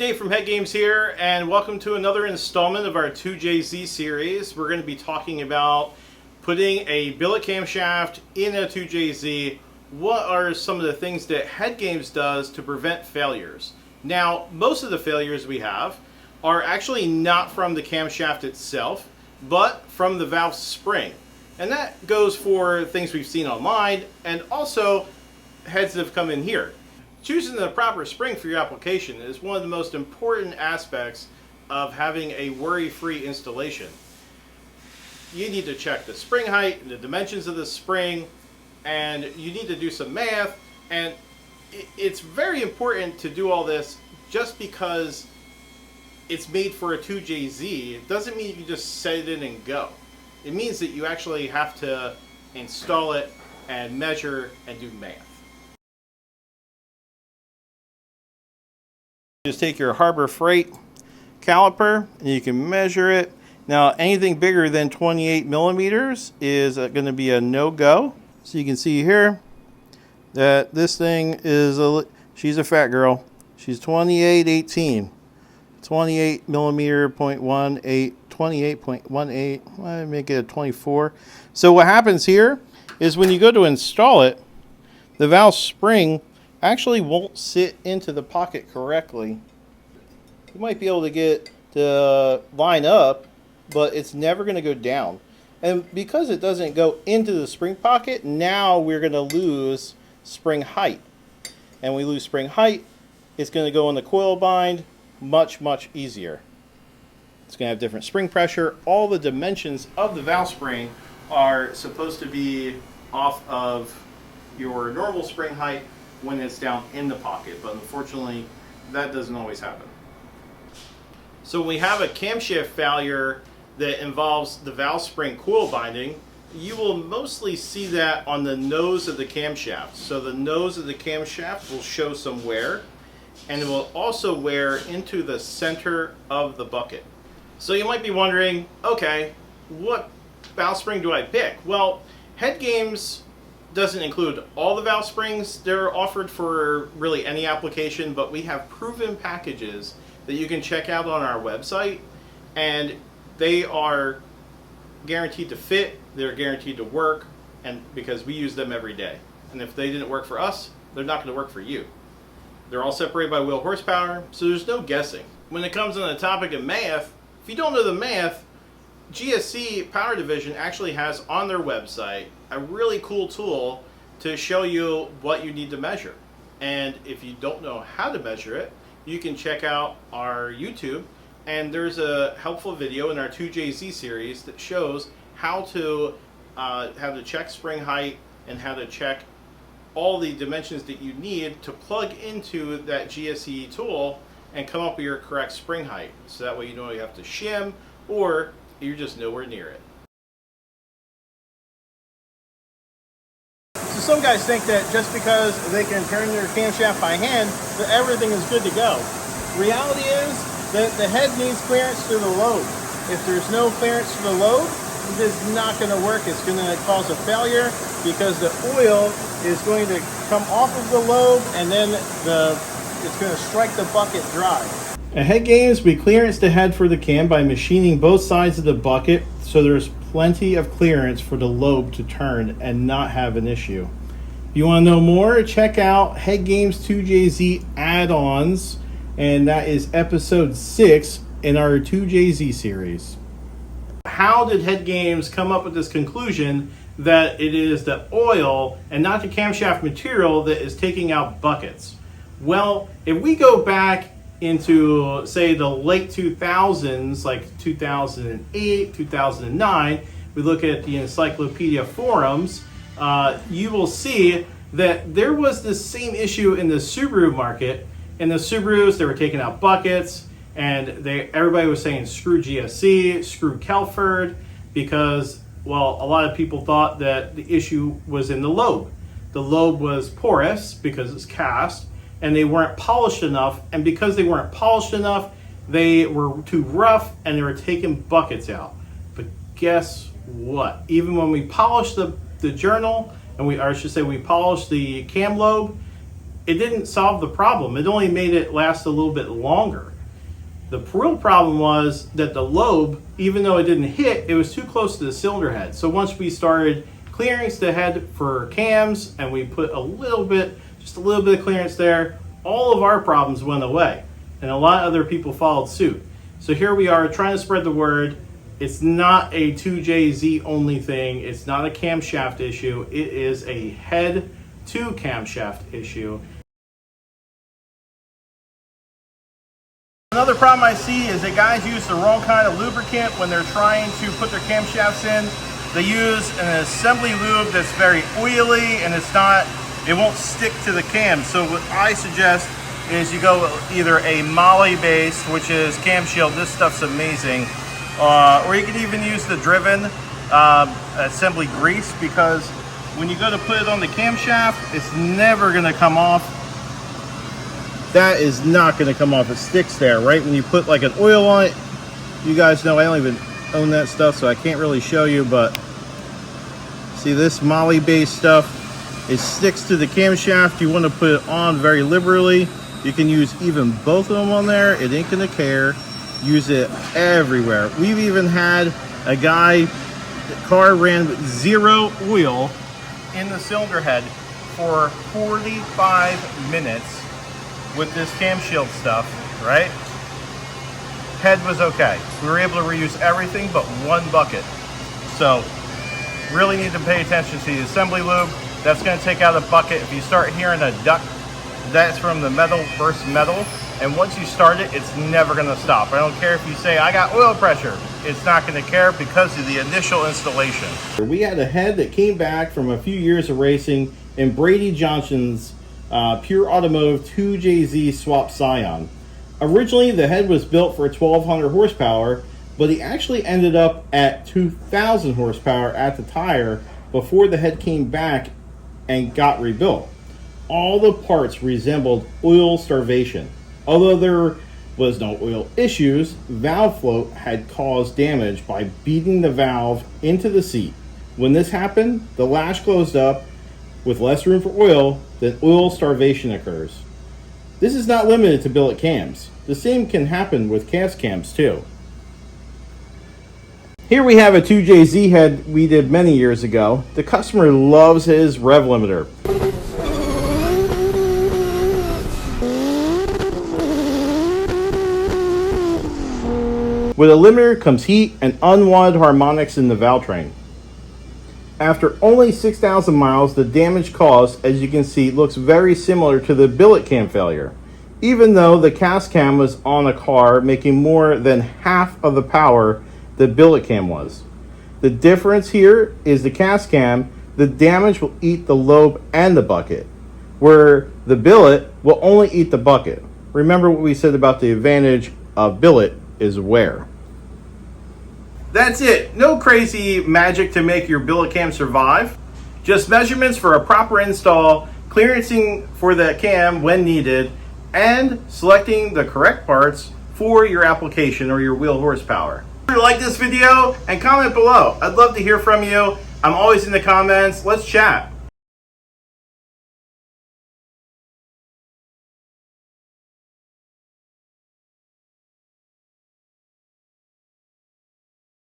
Dave from Head Games here, and welcome to another installment of our 2JZ series. We're going to be talking about putting a billet camshaft in a 2JZ. What are some of the things that Head Games does to prevent failures? Now, most of the failures we have are actually not from the camshaft itself, but from the valve spring. And that goes for things we've seen online, and also heads that have come in here. Choosing the proper spring for your application is one of the most important aspects of having a worry-free installation. You need to check the spring height, the dimensions of the spring, and you need to do some math. And it's very important to do all this just because it's made for a 2JZ. It doesn't mean you can just set it in and go. It means that you actually have to install it and measure and do math. Just take your Harbor Freight caliper and you can measure it. Now anything bigger than 28 millimeters is going to be a no-go. So you can see here that this thing is she's a fat girl. She's 28.18. 28 millimeter 0.18, 28.18, I make it a 24. So what happens here is when you go to install it, the valve spring actually won't sit into the pocket correctly. You might be able to get to line up, but it's never going to go down. And because it doesn't go into the spring pocket, now we're going to lose spring height. And when we lose spring height, it's going to go in the coil bind much easier. It's going to have different spring pressure. All the dimensions of the valve spring are supposed to be off of your normal spring height when it's down in the pocket, but unfortunately that doesn't always happen. So when we have a camshaft failure that involves the valve spring coil binding, you will mostly see that on the nose of the camshaft. So the nose of the camshaft will show some wear, and it will also wear into the center of the bucket. So you might be wondering, okay, what valve spring do I pick? Well, Head Games doesn't include all the valve springs. They're offered for really any application, but we have proven packages that you can check out on our website, and they are guaranteed to fit, they're guaranteed to work, and because we use them every day. And if they didn't work for us, they're not going to work for you. They're all separated by wheel horsepower, so there's no guessing. When it comes on the topic of math, if you don't know the math, GSC Power Division actually has on their website a really cool tool to show you what you need to measure. And if you don't know how to measure it, you can check out our YouTube, and there's a helpful video in our 2JZ series that shows how to check spring height and how to check all the dimensions that you need to plug into that GSC tool and come up with your correct spring height. So that way you know you have to shim, or you're just nowhere near it. So some guys think that just because they can turn their camshaft by hand, that everything is good to go. Reality is that the head needs clearance to the lobe. If there's no clearance to the lobe, it is not going to work. It's going to cause a failure because the oil is going to come off of the lobe, and then it's going to strike the bucket dry. At Head Games, we clearance the head for the cam by machining both sides of the bucket so there's plenty of clearance for the lobe to turn and not have an issue. If you want to know more, check out Head Games 2JZ add-ons, and that is episode 6 in our 2JZ series. How did Head Games come up with this conclusion that it is the oil and not the camshaft material that is taking out buckets? Well, if we go back into, say, the late 2000s, like 2008, 2009, we look at the encyclopedia forums, you will see that there was this same issue in the Subaru market. In the Subarus, they were taking out buckets, and everybody was saying screw GSC, screw Kelford, because, well, a lot of people thought that the issue was in the lobe. The lobe was porous because it's cast, and they weren't polished enough, and because they weren't polished enough, they were too rough and they were taking buckets out. But guess what? Even when we polished the journal, and we polished the cam lobe, it didn't solve the problem. It only made it last a little bit longer. The real problem was that the lobe, even though it didn't hit, it was too close to the cylinder head. So once we started clearance the head for cams and we put just a little bit of clearance there, all of our problems went away. And a lot of other people followed suit. So here we are trying to spread the word. It's not a 2JZ only thing. It's not a camshaft issue. It is a head to camshaft issue. Another problem I see is that guys use the wrong kind of lubricant when they're trying to put their camshafts in. They use an assembly lube that's very oily and it won't stick to the cam. So what I suggest is you go either a Moly based, which is cam shield. This stuff's amazing. Or you can even use the driven assembly grease, because when you go to put it on the camshaft, it's never gonna come off. That is not going to come off. It sticks there, right? When you put like an oil on it, you guys know I don't even own that stuff, so I can't really show you, but see this Moly based stuff, it sticks to the camshaft. You want to put it on very liberally. You can use even both of them on there. It ain't going to care. Use it everywhere. We've even had a guy, the car ran with 0 oil in the cylinder head for 45 minutes. With this cam shield stuff, right? Head was okay. We were able to reuse everything but one bucket. So really need to pay attention to the assembly lube. That's gonna take out a bucket. If you start hearing a duck, that's from the metal versus metal. And once you start it, it's never gonna stop. I don't care if you say, I got oil pressure. It's not gonna care because of the initial installation. We had a head that came back from a few years of racing in Brady Johnson's Pure Automotive 2JZ Swap Scion. Originally, the head was built for 1,200 horsepower, but he actually ended up at 2,000 horsepower at the tire before the head came back and got rebuilt. All the parts resembled oil starvation. Although there was no oil issues, valve float had caused damage by beating the valve into the seat. When this happened, the latch closed up with less room for oil, then oil starvation occurs. This is not limited to billet cams. The same can happen with cast cams too. Here we have a 2JZ head we did many years ago. The customer loves his rev limiter. With a limiter comes heat and unwanted harmonics in the valve train. After only 6,000 miles, the damage caused, as you can see, looks very similar to the billet cam failure, even though the cast cam was on a car making more than half of the power the billet cam was. The difference here is the cast cam, the damage will eat the lobe and the bucket, where the billet will only eat the bucket. Remember what we said about the advantage of billet is wear. That's it. No crazy magic to make your billet cam survive. Just measurements for a proper install, clearancing for the cam when needed, and selecting the correct parts for your application or your wheel horsepower. Like this video and comment below. I'd love to hear from you. I'm always in the comments. Let's chat.